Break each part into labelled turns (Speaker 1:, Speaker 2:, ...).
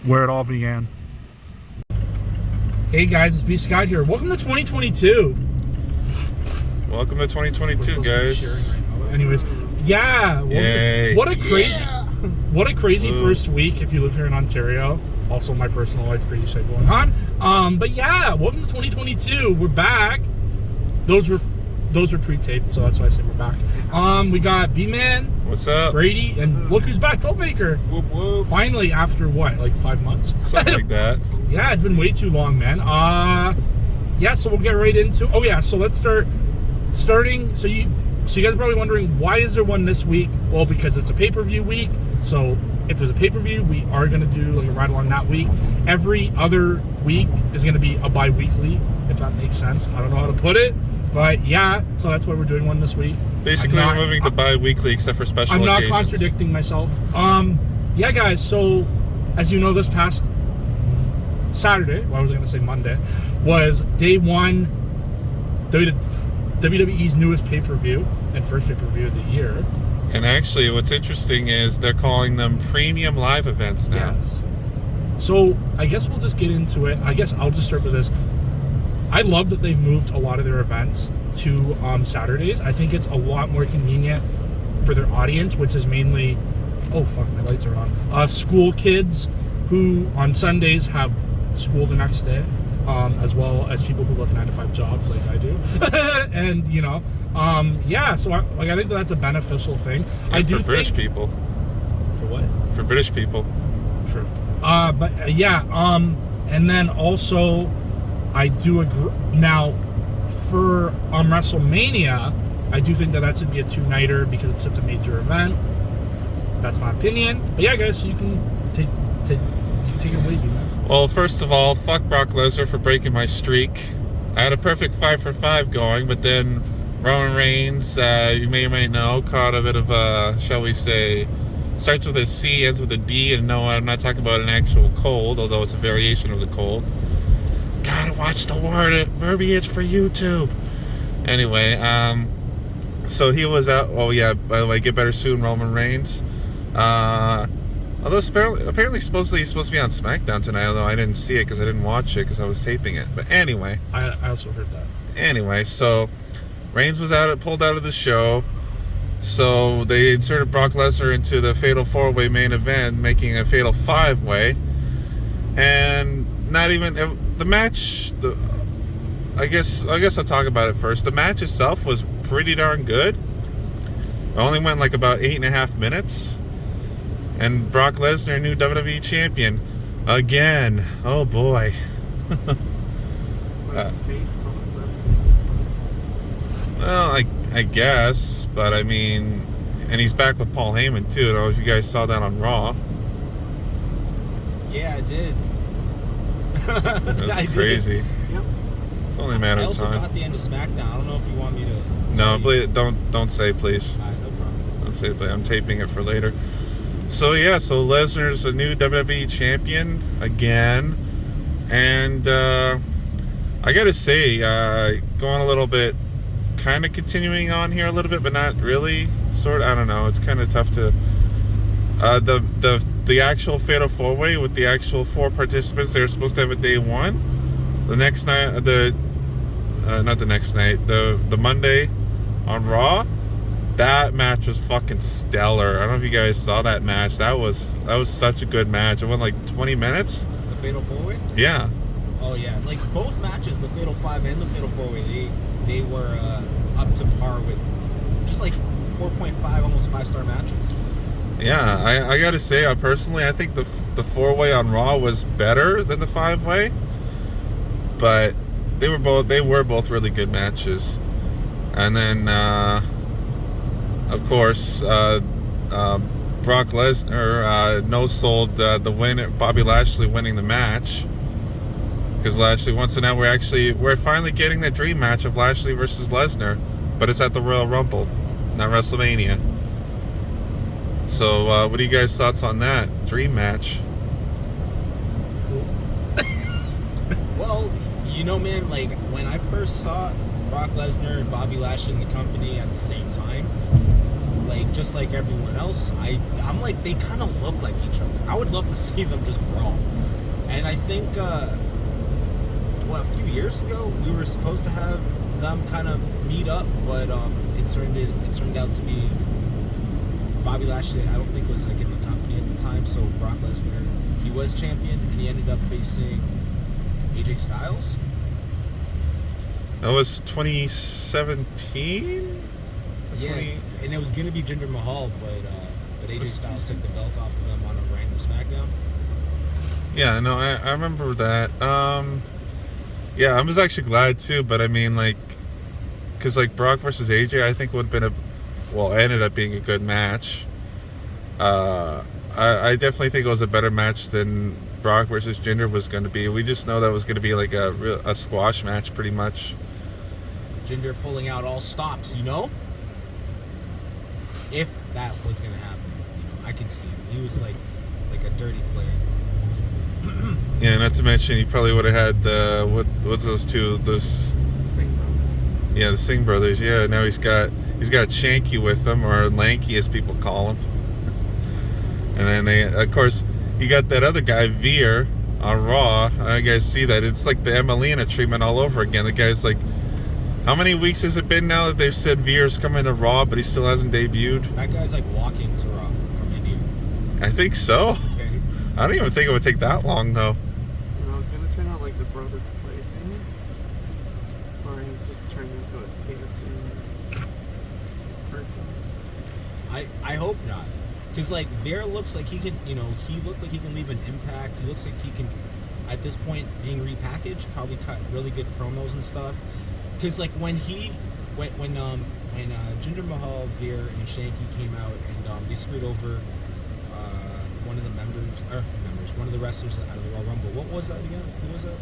Speaker 1: where it all began. Hey guys, it's B Scott here. Welcome to 2022.
Speaker 2: Welcome to 2022, guys.
Speaker 1: Right now. Anyways, yeah. What a crazy first week if you live here in Ontario. Also, my personal life crazy shit going on. But yeah, welcome to 2022. We're back. Those were pre-taped, so that's why I say we're back. We got Bman.
Speaker 2: What's up?
Speaker 1: Brady, and look who's back, Troublemaker.
Speaker 2: Whoop whoop.
Speaker 1: Finally, after what, like 5 months?
Speaker 2: Something like that.
Speaker 1: Yeah, it's been way too long, man. Yeah, so we'll get right into. Oh yeah, so let's starting. So you guys are probably wondering, why is there one this week? Well, because it's a pay-per-view week. So if there's a pay-per-view, we are gonna do like a ride along that week. Every other week is gonna be a bi-weekly, if that makes sense. I don't know how to put it, but yeah. So that's why we're doing one this week.
Speaker 2: Basically, we're moving to bi-weekly except for special occasions.
Speaker 1: I'm not contradicting myself. Yeah, guys. So as you know, this past Saturday, well, I was going to say Monday, was day one, WWE's newest pay-per-view and first pay-per-view of the year.
Speaker 2: And actually, what's interesting is they're calling them premium live events now.
Speaker 1: Yes. So I guess we'll just get into it. I guess I'll just start with this. I love that they've moved a lot of their events to Saturdays. I think it's a lot more convenient for their audience, which is mainly, oh fuck, my lights are on, school kids who on Sundays have school the next day, as well as people who work 9-to-5 jobs like I do. And yeah, so I think that's a beneficial thing.
Speaker 2: Yeah,
Speaker 1: I do
Speaker 2: for British
Speaker 1: think,
Speaker 2: people.
Speaker 1: For what?
Speaker 2: For British people.
Speaker 1: True. But yeah, and then also I do agree. Now, for WrestleMania, I do think that should be a 2-nighter because it's such a major event. That's my opinion. But yeah, guys, so you can take it away, man.
Speaker 2: Well, first of all, fuck Brock Lesnar for breaking my streak. I had a perfect 5 for 5 going, but then Roman Reigns, you may or may know, caught a bit of a, shall we say, starts with a C, ends with a D, and no, I'm not talking about an actual cold, although it's a variation of the cold. Gotta watch the verbiage for YouTube. Anyway, so he was out. Oh yeah, by the way, get better soon, Roman Reigns. Although apparently supposedly he's supposed to be on SmackDown tonight, although I didn't see it because I didn't watch it because I was taping it. But anyway,
Speaker 1: I also heard that.
Speaker 2: Anyway, so Reigns was pulled out of the show. So they inserted Brock Lesnar into the Fatal 4-Way main event, making a Fatal 5-Way, and not even the match. I guess I'll talk about it first. The match itself was pretty darn good. It only went like about 8.5 minutes. And Brock Lesnar, new WWE champion, again. Oh boy. Well, I guess, but I mean, and he's back with Paul Heyman too. I don't know if you guys saw that on Raw.
Speaker 3: Yeah, I did.
Speaker 2: That's crazy.
Speaker 3: Yep.
Speaker 2: It's only a matter of time.
Speaker 3: I also got the end of SmackDown. I don't know if you want me to.
Speaker 2: No, please, don't say please.
Speaker 3: Alright, no problem.
Speaker 2: Don't say please. I'm taping it for later. So yeah, so Lesnar's a new WWE champion again, and I gotta say, going a little bit, kind of continuing on here a little bit, but not really. Sort of, I don't know. It's kind of tough to. The actual Fatal 4-Way with the actual 4 participants they were supposed to have at day 1. The next night, not the next night, the Monday on Raw, that match was fucking stellar. I don't know if you guys saw that match. That was such a good match. It went like 20 minutes.
Speaker 3: The Fatal 4-Way?
Speaker 2: Yeah.
Speaker 3: Oh yeah, like both matches, the Fatal 5 and the Fatal 4-Way, they were up to par with just like 4.5, almost 5-star matches.
Speaker 2: Yeah, I gotta say, personally, I think the 4-Way on Raw was better than the 5-Way, but they were both really good matches. And then, of course, Brock Lesnar no-sold the winner, Bobby Lashley winning the match, because Lashley wants to now we're finally getting the dream match of Lashley versus Lesnar, but it's at the Royal Rumble, not WrestleMania. So, what are you guys' thoughts on that dream match?
Speaker 3: Well, man, like when I first saw Brock Lesnar and Bobby Lashley in the company at the same time, like just like everyone else, I'm like, they kind of look like each other. I would love to see them just brawl. And I think a few years ago we were supposed to have them kind of meet up, but it turned out to be Bobby Lashley. I don't think was like in the company at the time, so Brock Lesnar, he was champion, and he ended up facing AJ Styles.
Speaker 2: That was 2017.
Speaker 3: Yeah, and it was gonna be Jinder Mahal, but AJ Styles took the belt off of him on a random SmackDown.
Speaker 2: Yeah, no, I remember that. Yeah, I was actually glad too, but I mean, like, because like Brock versus AJ, I think would have been ended up being a good match. I definitely think it was a better match than Brock versus Jinder was going to be. We just know that was going to be like a squash match, pretty much.
Speaker 3: Jinder pulling out all stops, you know? If that was going to happen, you know, I could see him. He was like a dirty player.
Speaker 2: Yeah, not to mention he probably would have had what's those two? Those
Speaker 1: Singh Brothers.
Speaker 2: Yeah, the Singh Brothers. Yeah, now he's got Shanky with him, or Lanky as people call him. And then of course, you got that other guy Veer on Raw. I guys see that? It's like the Emelina treatment all over again. The guy's like, how many weeks has it been now that they've said Veer's coming to Raw, but he still hasn't debuted?
Speaker 3: That guy's like walking to Raw from India.
Speaker 2: I think so.
Speaker 3: Okay.
Speaker 2: I don't even think it would take that long though.
Speaker 4: You know, it's gonna turn out like the Brothers Clay thing, or he just turn into a dancing person.
Speaker 3: I hope not, because like Veer looks like he can, you know, he looked like he can leave an impact. He looks like he can, at this point, being repackaged, probably cut really good promos and stuff. Because like when Jinder Mahal, Veer, and Shanky came out and they screwed over one of the one of the wrestlers out of the Royal Rumble. What was that again? Who was that?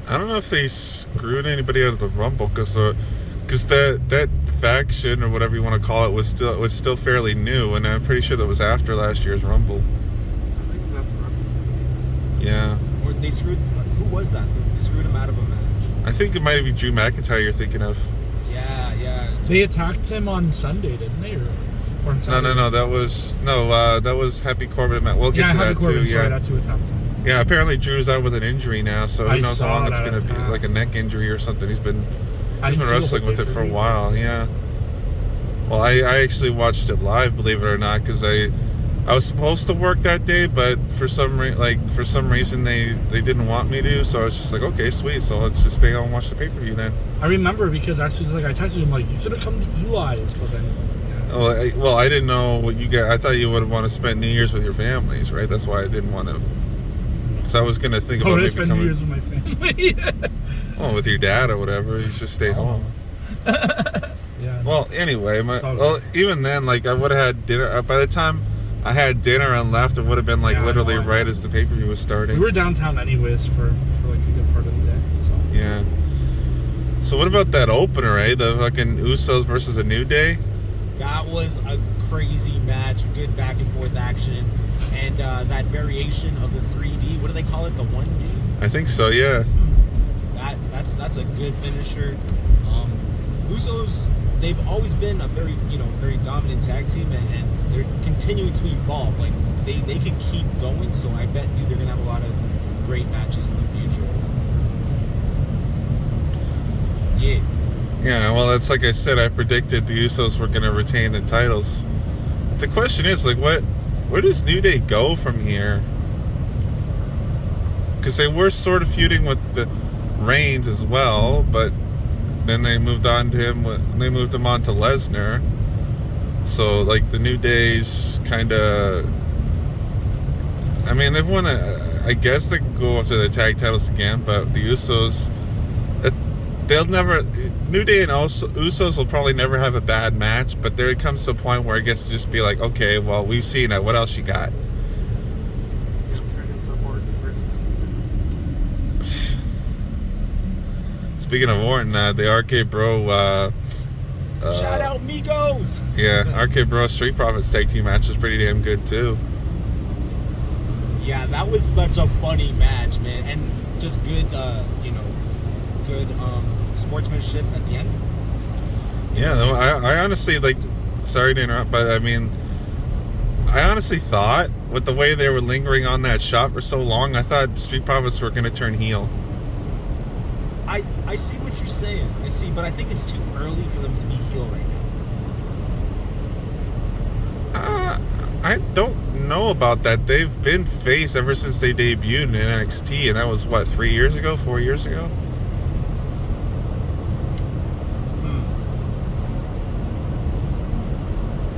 Speaker 2: I don't know if they screwed anybody out of the Rumble, because that faction, or whatever you want to call it, was still fairly new, and I'm pretty sure that was after last year's Rumble.
Speaker 4: I think it was after WrestleMania.
Speaker 2: Yeah.
Speaker 3: Or they screwed. Who was that? They screwed him out of a match.
Speaker 2: I think it might be Drew McIntyre you're thinking of.
Speaker 3: Yeah.
Speaker 1: They attacked him on Sunday, didn't they? Or on Saturday?
Speaker 2: No. That was Happy Corbin. We'll get to
Speaker 1: Happy
Speaker 2: that
Speaker 1: Corbin,
Speaker 2: too.
Speaker 1: sorry,
Speaker 2: Yeah.
Speaker 1: that's who attacked him.
Speaker 2: Yeah. Apparently Drew's out with an injury now, so who
Speaker 1: I
Speaker 2: knows how
Speaker 1: saw
Speaker 2: long it's
Speaker 1: that
Speaker 2: going to be,
Speaker 1: attack.
Speaker 2: like a neck injury or something. He's been
Speaker 1: I didn't see the whole
Speaker 2: wrestling with it for a
Speaker 1: pay-per-view.
Speaker 2: while. Yeah. Well, I actually watched it live, believe it or not, because I was supposed to work that day, but for some reason they didn't want me to, so I was just like, okay, sweet, so let's just stay on and watch the pay-per-view then.
Speaker 1: I remember because actually, like, I texted him like, you should have come to Eli's, but then. Yeah.
Speaker 2: Well, I didn't know what you guys. I thought you would want to spend New Year's with your families, right? That's why I didn't want to. Because I was gonna think about
Speaker 1: I
Speaker 2: maybe
Speaker 1: spend
Speaker 2: coming.
Speaker 1: New Year's with my family.
Speaker 2: Well, with your dad or whatever, you just stay home.
Speaker 1: Yeah.
Speaker 2: Well, anyway,
Speaker 1: It's all good.
Speaker 2: even then, like I would have had dinner. By the time I had dinner and left, it would have been like
Speaker 1: Yeah, I
Speaker 2: literally
Speaker 1: know.
Speaker 2: right as the pay-per-view was starting.
Speaker 1: We were downtown anyways for like a good part of the day. So.
Speaker 2: Yeah. So what about that opener, eh? The fucking Usos versus a New Day.
Speaker 3: That was a crazy match, good back and forth action, and that variation of the 3D. What do they call it? The 1D.
Speaker 2: I think so. Yeah.
Speaker 3: That's a good finisher. Usos, they've always been a very dominant tag team, and they're continuing to evolve. Like they can keep going. So I bet you they're gonna have a lot of great matches in the future. Yeah.
Speaker 2: Yeah, well, that's like I said. I predicted the Usos were going to retain the titles. The question is, like, where does New Day go from here? Because they were sort of feuding with the Reigns as well, but then they moved on to him. They moved him on to Lesnar. So, like, the New Day's kind of. I mean, they've won. I guess they can go after the tag titles again, but the Usos. They'll never. New Day and Usos will probably never have a bad match, but there comes to a point where it gets to just be like, okay, well, we've seen it. What else you got?
Speaker 4: It'll turn into Orton versus.
Speaker 2: Speaking of Orton, the RK Bro.
Speaker 3: Shout out Migos.
Speaker 2: Yeah, RK Bro Street Profits tag team match was pretty damn good too.
Speaker 3: Yeah, that was such a funny match, man, and just good, good sportsmanship at the end.
Speaker 2: Yeah, no, I honestly, like, sorry to interrupt, but I mean, I honestly thought with the way they were lingering on that shot for so long, I thought Street Profits were going to turn heel.
Speaker 3: I see what you're saying. I see, but I think it's too early for them to be heel right now.
Speaker 2: I don't know about that. They've been face ever since they debuted in NXT, and that was, what, 4 years ago?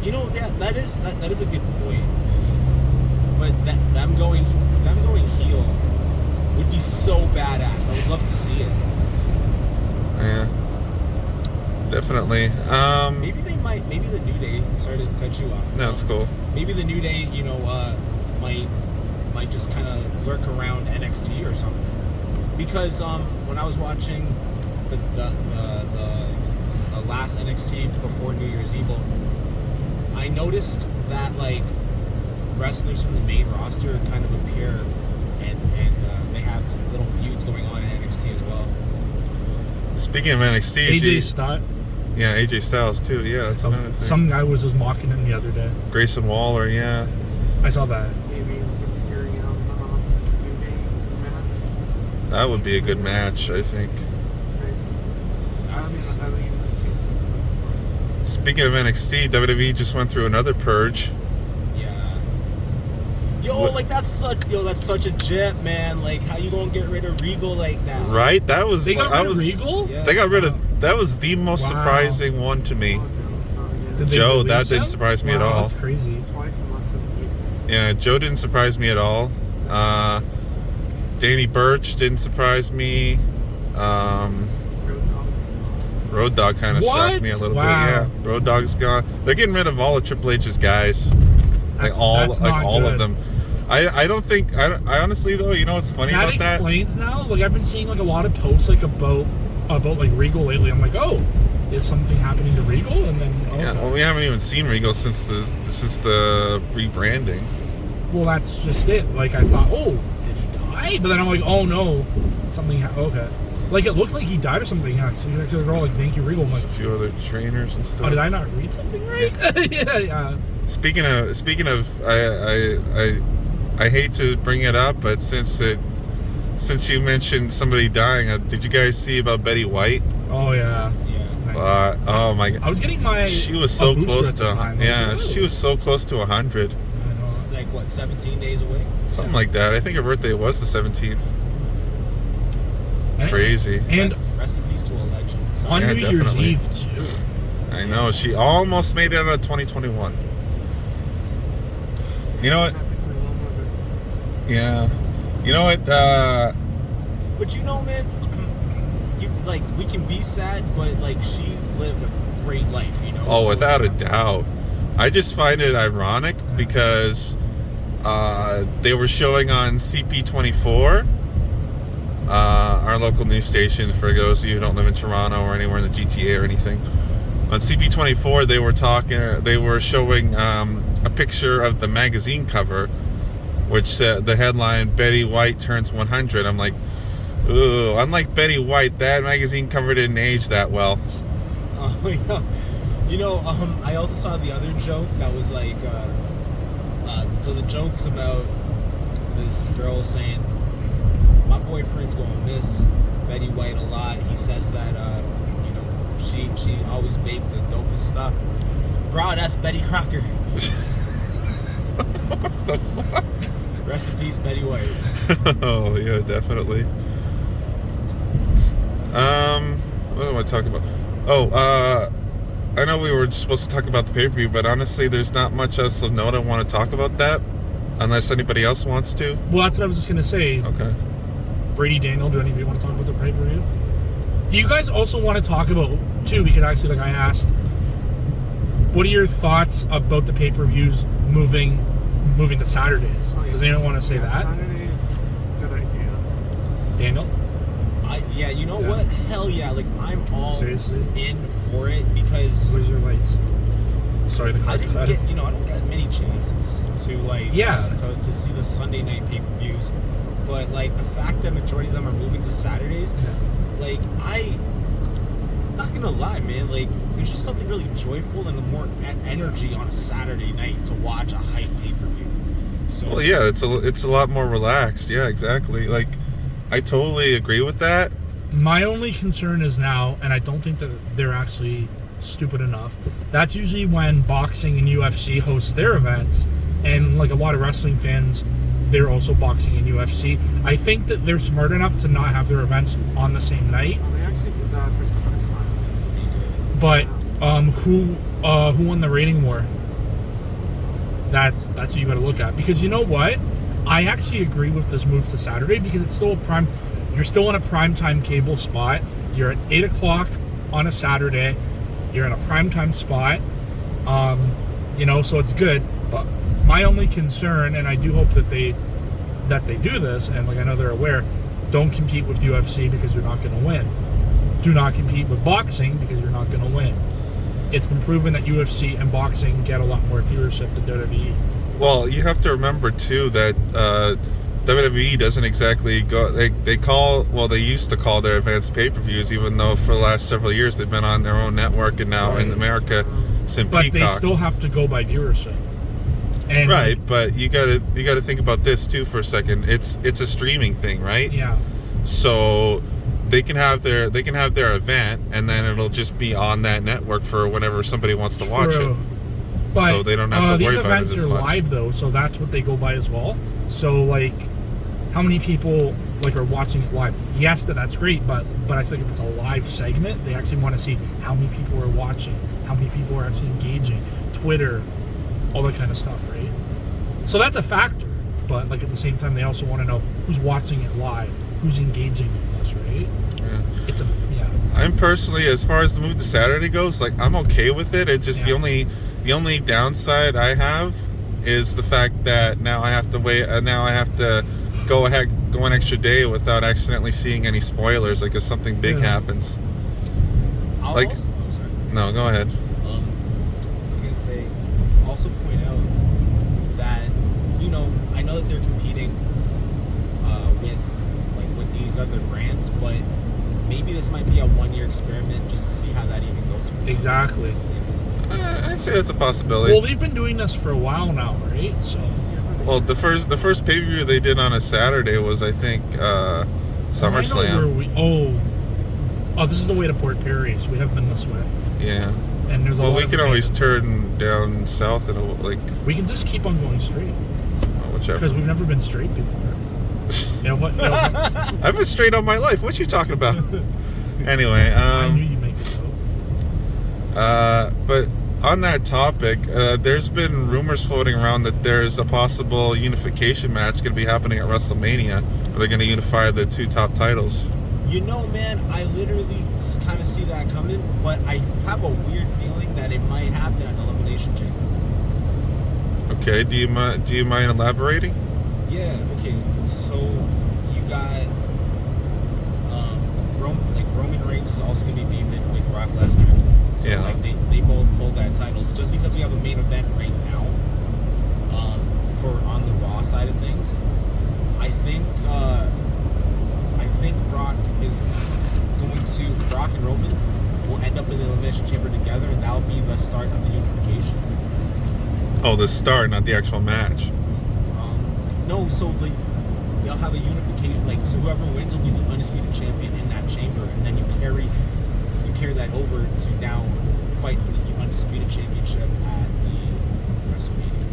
Speaker 3: You know, that is a good point. But them going heel would be so badass. I would love to see it.
Speaker 2: Yeah, definitely.
Speaker 3: Maybe the New Day. Sorry to cut you off.
Speaker 2: No, it's cool.
Speaker 3: Maybe the New Day, might just kind of lurk around NXT or something. Because when I was watching the last NXT before New Year's Evil, I noticed that like wrestlers from the main roster kind of appear, and they have some little feuds going on in NXT as well.
Speaker 2: Speaking of NXT,
Speaker 1: AJ Styles.
Speaker 2: Yeah, AJ Styles too. Yeah, that's another thing.
Speaker 1: Some guy was just mocking him the other day.
Speaker 2: Grayson Waller, yeah.
Speaker 1: I saw that.
Speaker 4: Maybe carrying out New Day match.
Speaker 2: That would be a good match, I think. Speaking of NXT, WWE just went through another purge.
Speaker 3: Yeah. That's such a jet, man. Like, how you gonna get rid of Regal like that?
Speaker 2: Right? That was
Speaker 1: They got rid of Regal?
Speaker 3: Yeah.
Speaker 2: They got rid of. That was the most surprising one to me.
Speaker 1: Did they
Speaker 2: Joe,
Speaker 1: release
Speaker 2: that didn't
Speaker 1: him?
Speaker 2: surprise me at all.
Speaker 1: That's crazy.
Speaker 4: Twice in less than a year.
Speaker 2: Yeah, Joe didn't surprise me at all. Danny Burch didn't surprise me. Road Dogg kind of shocked me a little bit. Yeah, Road Dogg's gone. They're getting rid of all of Triple H's guys,
Speaker 1: That's
Speaker 2: all
Speaker 1: good.
Speaker 2: of them. I don't think. I honestly though, you know what's funny
Speaker 1: That
Speaker 2: about that?
Speaker 1: explains now. Like I've been seeing like a lot of posts like about like Regal lately. I'm like, oh, is something happening to Regal? And then
Speaker 2: Yeah, well, we haven't even seen Regal since the rebranding.
Speaker 1: Well, that's just it. Like I thought, oh, did he die? But then I'm like, oh no, something. Okay. Like it looked like he died or something. Yeah, so they're all like, "Thank you, Regal." I'm like,
Speaker 2: There's a few other trainers and stuff.
Speaker 1: oh, did I not read something right? Yeah.
Speaker 2: Speaking of, I hate to bring it up, but since you mentioned somebody dying, did you guys see about Becky White?
Speaker 1: Oh yeah.
Speaker 3: Yeah.
Speaker 2: Oh my God.
Speaker 1: I was getting my.
Speaker 2: She was so close to. Yeah,
Speaker 1: like,
Speaker 2: she was so close to 100.
Speaker 3: Like what? 17 days away.
Speaker 2: Something like that. I think her birthday was the 17th. Crazy.
Speaker 1: And
Speaker 3: rest in peace to a legend.
Speaker 1: on
Speaker 2: Yeah,
Speaker 1: New Year's
Speaker 2: definitely.
Speaker 1: Eve too.
Speaker 2: I know, she almost made it out of 2021. You know what? Yeah. You know what?
Speaker 3: But you know, man, we can be sad, but like she lived a great life, you know.
Speaker 2: Oh,
Speaker 3: So,
Speaker 2: without a doubt. I just find it ironic because they were showing on CP24, our local news station, for those of you who don't live in Toronto or anywhere in the GTA or anything. On CP24, they were showing a picture of the magazine cover, which said the headline, Becky White turns 100. I'm like, ooh, unlike Becky White, that magazine cover didn't age that well.
Speaker 3: Oh, yeah. You know, I also saw the other joke that was like, so the joke's about this girl saying, my boyfriend's gonna miss Becky White a lot. He says that, you know, she always baked the dopest stuff. Bro, that's Betty Crocker.
Speaker 2: What the fuck?
Speaker 3: Rest in peace, Becky White.
Speaker 2: Oh, yeah, definitely. What am I talking about? Oh, I know we were supposed to talk about the pay-per-view, but honestly, there's not much else of note I want to talk about that, unless anybody else wants to.
Speaker 1: Well, that's what I was just gonna say.
Speaker 2: Okay.
Speaker 1: Brady, Daniel, do any of you want to talk about the pay-per-view? Do you guys also want to talk about, too, because actually, like I asked, what are your thoughts about the pay-per-views moving to Saturdays?
Speaker 4: Oh, yeah.
Speaker 1: Does anyone want to say that?
Speaker 4: Saturday, good idea.
Speaker 1: Daniel?
Speaker 3: Yeah, you know what? Hell yeah! Like I'm all
Speaker 1: Seriously?
Speaker 3: in for it because
Speaker 1: Where's your lights? Sorry, the car
Speaker 3: I don't
Speaker 1: decided.
Speaker 3: get many chances to like to see the Sunday night pay-per-views, but like the fact that majority of them are moving to Saturdays,
Speaker 1: Yeah.
Speaker 3: like not gonna lie, man. Like, there's just something really joyful and more energy on a Saturday night to watch a hype pay-per-view. So,
Speaker 2: Well, yeah, it's a lot more relaxed. Yeah, exactly. Like, I totally agree with that.
Speaker 1: My only concern is now, and I don't think that they're actually stupid enough, that's usually when boxing and UFC host their events, and like a lot of wrestling fans, they're also boxing and UFC. I think that they're smart enough to not have their events on the same night.
Speaker 4: Oh, they actually did that for SummerSlam.
Speaker 3: they did.
Speaker 1: But who won the rating war? That's what you got to look at, because you know what? I actually agree with this move to Saturday because it's still a prime. You're still in a primetime cable spot. You're at 8 o'clock on a Saturday. You're in a primetime spot. So it's good. But my only concern, and I do hope that they do this, and like I know they're aware, don't compete with UFC because you're not going to win. Do not compete with boxing because you're not going to win. It's been proven that UFC and boxing get a lot more viewership than WWE.
Speaker 2: Well, you have to remember too that WWE doesn't exactly go. They used to call their events pay-per-views, even though for the last several years they've been on their own network, and now in America, it's in
Speaker 1: But
Speaker 2: Peacock.
Speaker 1: they still have to go by viewership. And
Speaker 2: Right, but you gotta think about this too for a second. It's a streaming thing, right?
Speaker 1: Yeah.
Speaker 2: So they can have their event, and then it'll just be on that network for whenever somebody wants to watch it.
Speaker 1: But
Speaker 2: So they don't have to worry
Speaker 1: these
Speaker 2: about it
Speaker 1: events
Speaker 2: as
Speaker 1: are
Speaker 2: much.
Speaker 1: live though, so that's what they go by as well. So like, how many people like are watching it live? Yes, that's great, but I think if it's a live segment, they actually want to see how many people are watching, how many people are actually engaging, Twitter, all that kind of stuff, right? So that's a factor, but like at the same time, they also want to know who's watching it live, who's engaging with us, right?
Speaker 2: Yeah. I'm personally, as far as the move to Saturday goes, like I'm okay with it. It's just the only downside I have is the fact that now I have to wait. Now I have to go an extra day without accidentally seeing any spoilers. Like if something big happens.
Speaker 3: I'll
Speaker 2: Like-
Speaker 3: also, sorry.
Speaker 2: No, go ahead.
Speaker 3: I was gonna say, also point out that I know that they're competing with these other brands, but maybe this might be a 1-year experiment just to see how that even goes. For them.
Speaker 1: Exactly.
Speaker 2: I'd say that's a possibility.
Speaker 1: Well, they've been doing this for a while now, right? So
Speaker 2: Well, the first pay-per-view they did on a Saturday was, I think,
Speaker 1: I know
Speaker 2: SummerSlam.
Speaker 1: where this is the way to Port Perry, so we have been this way.
Speaker 2: Yeah.
Speaker 1: And there's a
Speaker 2: Well,
Speaker 1: lot
Speaker 2: we
Speaker 1: of
Speaker 2: can always
Speaker 1: random-
Speaker 2: turn down south and
Speaker 1: We can just keep on going straight
Speaker 2: whichever.
Speaker 1: because we've never been straight before. You know what?
Speaker 2: I've been straight all my life. What you talking about? Anyway,
Speaker 1: I knew you'd make it so.
Speaker 2: but on that topic, there's been rumors floating around that there's a possible unification match going to be happening at WrestleMania, where they're going to unify the two top titles.
Speaker 3: Man, I literally kind of see that coming, but I have a weird feeling that it might happen at Elimination Chamber.
Speaker 2: Okay, do you mind elaborating?
Speaker 3: Yeah, okay. So you got Roman Reigns is also going to be beefing with Brock Lesnar. So
Speaker 2: Yeah.
Speaker 3: they both hold that titles. Just because we have a main event right now, for on the Raw side of things, I think Brock and Roman will end up in the Elimination Chamber together, and that'll be the start of the unification.
Speaker 2: Oh, the start, not the actual match.
Speaker 3: No, so they'll have a unification. So whoever wins will be the undisputed champion in that chamber, and then you carry that over to now fight for the undisputed championship at the WrestleMania.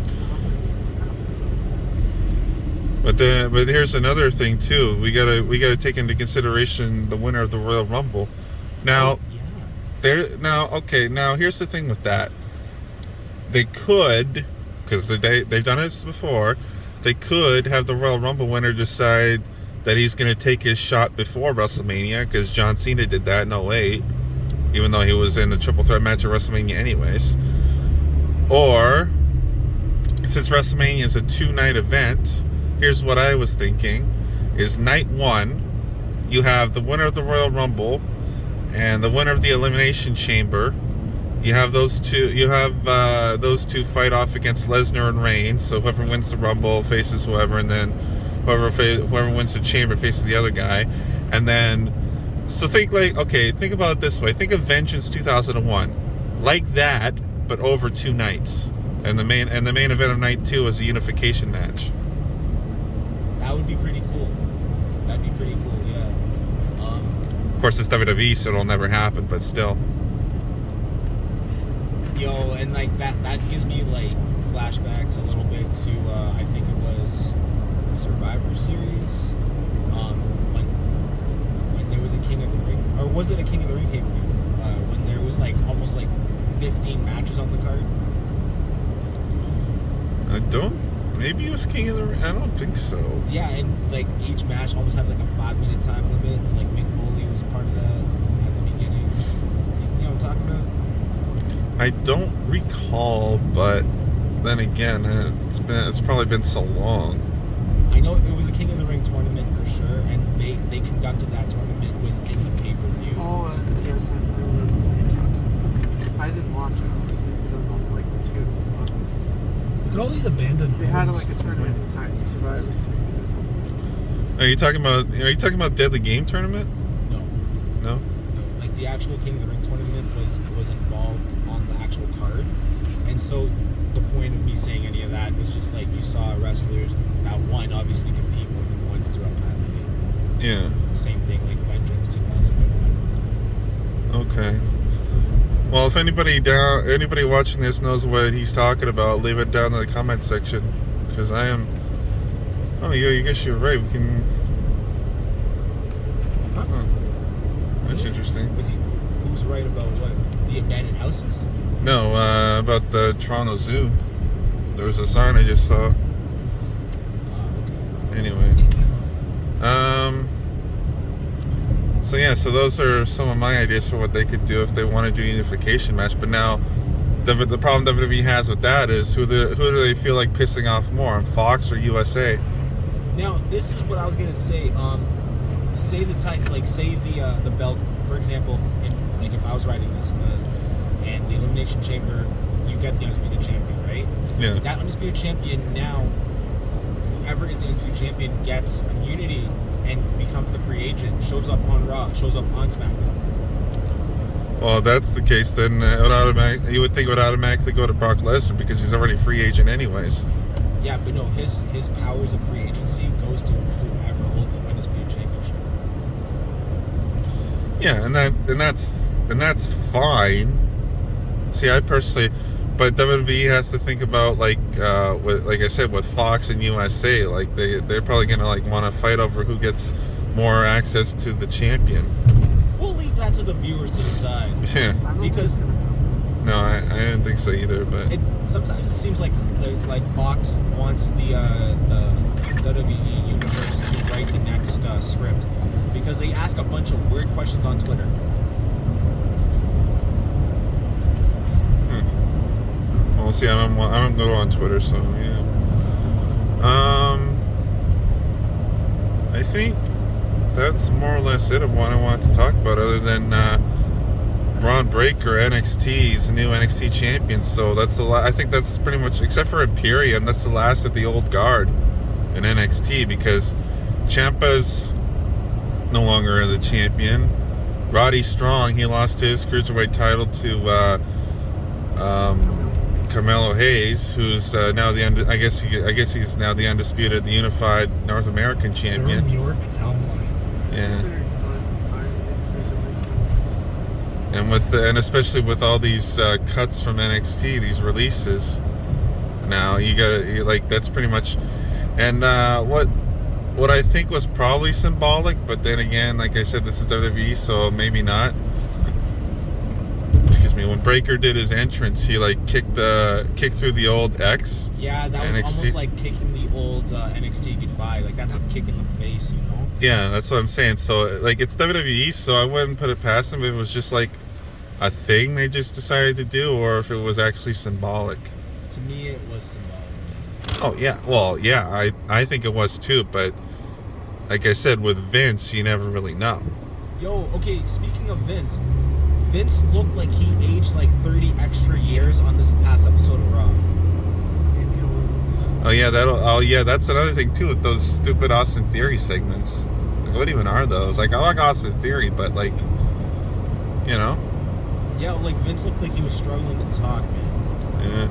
Speaker 2: But here's another thing too. We gotta take into consideration the winner of the Royal Rumble. Now, Now here's the thing with that. They could, because they've done this before, they could have the Royal Rumble winner decide that he's going to take his shot before WrestleMania, because John Cena did that in 2008, even though he was in the triple threat match at WrestleMania anyways. Or, since WrestleMania is a 2-night event, here's what I was thinking, is night 1, you have the winner of the Royal Rumble and the winner of the Elimination Chamber. You have those two. You have those two fight off against Lesnar and Reigns. So whoever wins the Rumble faces whoever, and then whoever wins the Chamber faces the other guy. And then So think about it this way. Think of Vengeance 2001. Like that, but over 2 nights. And the main event of night 2 is a unification match.
Speaker 3: That would be pretty cool. That'd be pretty cool, yeah.
Speaker 2: Of course, it's WWE, so it'll never happen, but still.
Speaker 3: Yo, and like that gives me like flashbacks a little bit to I think it was Survivor Series. When there was a King of the Ring, or was it a King of the Ring pay-per-view? When there was like almost like 15 matches on the card.
Speaker 2: Maybe it was King of the Ring. I don't think so.
Speaker 3: Yeah, and like each match almost had like a 5-minute time limit. And, like Mick Foley was part of that at the beginning. You know what I'm talking about?
Speaker 2: I don't recall, but then again, it's probably been so long.
Speaker 3: I know it was a King of the Ring tournament for sure, and they conducted that tournament within the pay-per-view.
Speaker 4: Oh, yes, I remember. I didn't watch it, obviously, because I was on like 2 buttons.
Speaker 1: Look at all these abandoned
Speaker 4: They had
Speaker 1: homes.
Speaker 4: like a tournament inside Survivor Series or something.
Speaker 2: Are you talking about Deadly Game tournament?
Speaker 3: No,
Speaker 2: No.
Speaker 3: like the actual King of the Ring tournament was involved on the actual card, and so the point of me saying any of that is just like you saw wrestlers that won obviously compete more than once throughout that night.
Speaker 2: Yeah.
Speaker 3: Same thing like Vengeance 2001.
Speaker 2: Okay. Well, if anybody watching this knows what he's talking about, leave it down in the comment section, because I am. Oh, yeah, I guess you're right. We can.
Speaker 3: Huh?
Speaker 2: Oh, that's interesting.
Speaker 3: Who's right about what? The abandoned houses?
Speaker 2: No, about the Toronto Zoo. There was a sign I just saw.
Speaker 3: Okay.
Speaker 2: Anyway. So those are some of my ideas for what they could do if they want to do a unification match. But now, the problem WWE has with that is who do they feel like pissing off more, Fox or USA?
Speaker 3: Now, this is what I was gonna say. Say the belt, for example. If I was writing this, and the Elimination Chamber, you get the Undisputed Champion, right?
Speaker 2: Yeah.
Speaker 3: That Undisputed Champion now, whoever is the Undisputed Champion gets immunity and becomes the free agent. Shows up on Raw, shows up on SmackDown.
Speaker 2: Well, if that's the case, then you would think it would automatically go to Brock Lesnar because he's already a free agent anyways.
Speaker 3: Yeah, but no, his powers of free agency goes to whoever holds the Undisputed Championship.
Speaker 2: Yeah, and that's fine. See, I personally, but WWE has to think about like I said, with Fox and USA, like they're probably gonna like want to fight over who gets more access to the champion.
Speaker 3: We'll leave that to the viewers to decide.
Speaker 2: Yeah.
Speaker 3: Because
Speaker 2: No, I didn't think so either. But
Speaker 3: sometimes it seems like Fox wants the WWE universe to write the next script because they ask a bunch of weird questions on Twitter.
Speaker 2: Well, see, I don't go on Twitter, so yeah. I think that's more or less it of what I wanted to talk about, other than Braun Breaker, NXT's new NXT champion. So that's I think that's pretty much, except for Imperium, that's the last of the old guard in NXT, because Ciampa's no longer the champion. Roddy Strong, he lost his cruiserweight title to Carmelo Hayes, who's now I guess he's now the undisputed, the unified North American champion.
Speaker 1: New York Town Line.
Speaker 2: Yeah. And especially with all these cuts from NXT, these releases, now that's pretty much. And what I think was probably symbolic, but then again, like I said, this is WWE, so maybe not. Excuse me. When Breaker did his entrance, he kicked through the old X.
Speaker 3: Yeah, that was
Speaker 2: NXT.
Speaker 3: almost like kicking the old NXT goodbye. Like that's a kick in the face, you know?
Speaker 2: Yeah, that's what I'm saying. So it's WWE, so I wouldn't put it past them if it was just like a thing they just decided to do, or if it was actually symbolic.
Speaker 3: To me, it was symbolic.
Speaker 2: Oh yeah, well yeah, I think it was too, but like I said, with Vince, you never really know.
Speaker 3: Yo, okay, speaking of Vince looked like he aged like 30 extra years on this past episode of Raw.
Speaker 2: Oh yeah, that's another thing too with those stupid Austin Theory segments. They're what even are those? Like, I like Austin Theory, but like, you know.
Speaker 3: Yeah, like Vince looked like he was struggling to talk, man.
Speaker 2: Yeah.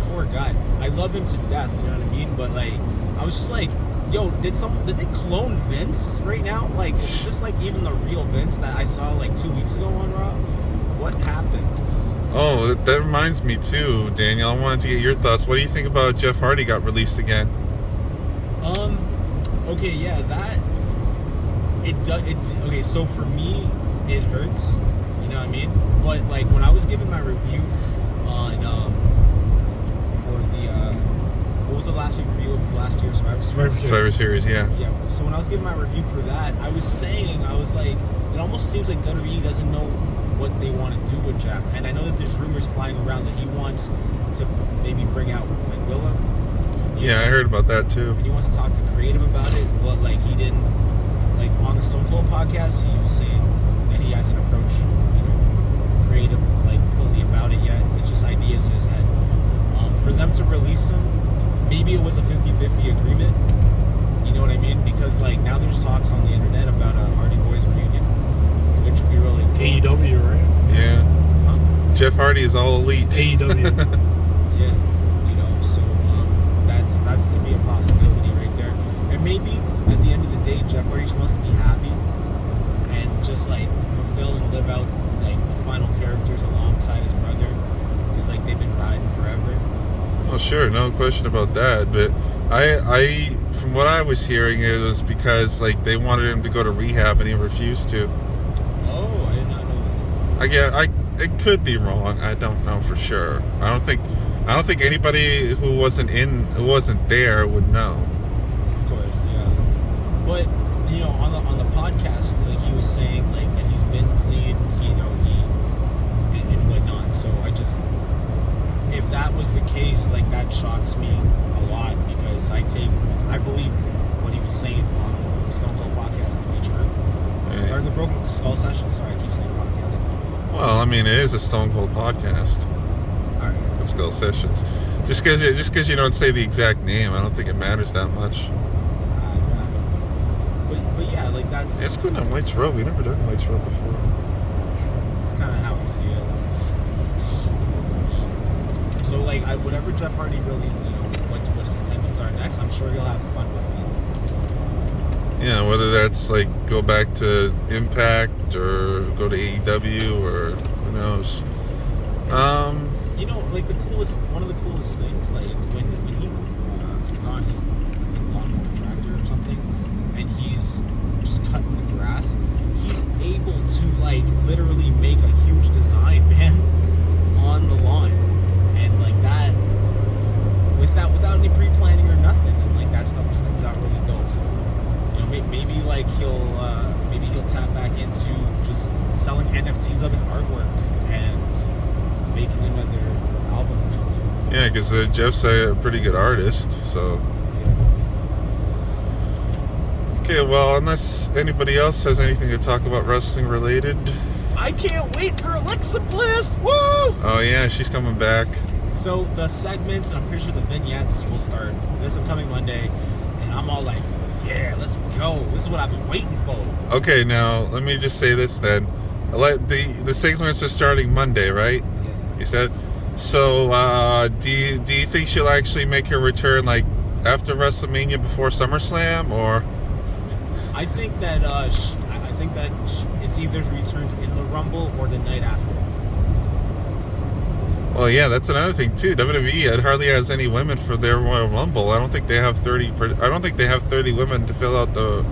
Speaker 3: Poor guy. I love him to death, you know what I mean? But like, I was just like, yo, did they clone Vince right now? Like, is this like even the real Vince that I saw like 2 weeks ago on Raw? What happened?
Speaker 2: Oh, that reminds me too, Daniel. I wanted to get your thoughts. What do you think about Jeff Hardy got released again?
Speaker 3: Okay, yeah, that it does. Okay, so for me, it hurts. You know what I mean? But like when I was giving my review on for the what was the last review of last year's
Speaker 2: Survivor Series, yeah.
Speaker 3: Yeah. So when I was giving my review for that, I was like, it almost seems like WWE doesn't know what they want to do with Jeff. And I know that there's rumors flying around that he wants to maybe bring out like Willow.
Speaker 2: Yeah, I heard about that too.
Speaker 3: And he wants to talk to creative about it, but like he didn't, like on the Stone Cold podcast, he was saying that he hasn't approached, creative like fully about it yet. It's just ideas in his head. For them to release him, maybe it was a 50-50 agreement. You know what I mean? Because like now there's talks on the internet about a Hardy Boys reunion, which would be really cool.
Speaker 1: AEW, right?
Speaker 2: Yeah.
Speaker 3: Huh?
Speaker 2: Jeff Hardy is all elite.
Speaker 1: AEW.
Speaker 3: Yeah. So that's gonna be a possibility right there. And maybe at the end of the day, Jeff Hardy just wants to be happy and just like fulfill and live out like the final characters alongside his brother, because like they've been riding forever.
Speaker 2: Oh, sure, no question about that. But I from what I was hearing, it was because like they wanted him to go to rehab and he refused to.
Speaker 3: Oh, I did not know that.
Speaker 2: It could be wrong. I don't know for sure. I don't think anybody who wasn't there would know.
Speaker 3: Of course, yeah. But on the podcast, like he was saying, like that he's been clean, and whatnot. So if that was the case, like that shocks me a lot, because I believe what he was saying on the Stone Cold podcast to be true.
Speaker 2: Right.
Speaker 3: Or the Broken Skull session. Sorry, I keep saying podcast.
Speaker 2: Well, I mean, it is a Stone Cold podcast.
Speaker 3: All right.
Speaker 2: Skull Sessions. Just because you don't say the exact name, I don't think it matters that much.
Speaker 3: But yeah, like that's.
Speaker 2: It's good on White's Road. We've never done White's Road before.
Speaker 3: It's kind of how I see it. So like, whatever Jeff Hardy really, what his intentions are next, I'm sure he'll have fun with it.
Speaker 2: Yeah, whether that's like go back to Impact or go to AEW or who knows.
Speaker 3: Like one of the coolest things, like when he was on his, I think, lawnmower tractor or something, and he's just cutting the grass, he's able to like literally make a huge design, man, on the lawn, and like that, without any pre-planning or nothing, and like that stuff just comes out really dope. So, maybe like he'll tap back into just selling NFTs of his artwork and making another album or something.
Speaker 2: Yeah, because Jeff's a pretty good artist, so.
Speaker 3: Yeah.
Speaker 2: Okay, well, unless anybody else has anything to talk about wrestling related.
Speaker 3: I can't wait for Alexa Bliss! Woo!
Speaker 2: Oh yeah, she's coming back.
Speaker 3: So the segments, and I'm pretty sure the vignettes will start this upcoming Monday, and I'm all like, yeah, let's go. This is what I've been waiting for.
Speaker 2: Okay, now let me just say this then. The segments are starting Monday, right?
Speaker 3: Yeah.
Speaker 2: You said. So, do you think she'll actually make her return like after WrestleMania, before SummerSlam, or?
Speaker 3: I think that it's either returns in the Rumble or the night after.
Speaker 2: Well, yeah, that's another thing too. WWE hardly has any women for their Royal Rumble. I don't think they have 30. I don't think they have 30 women to fill out the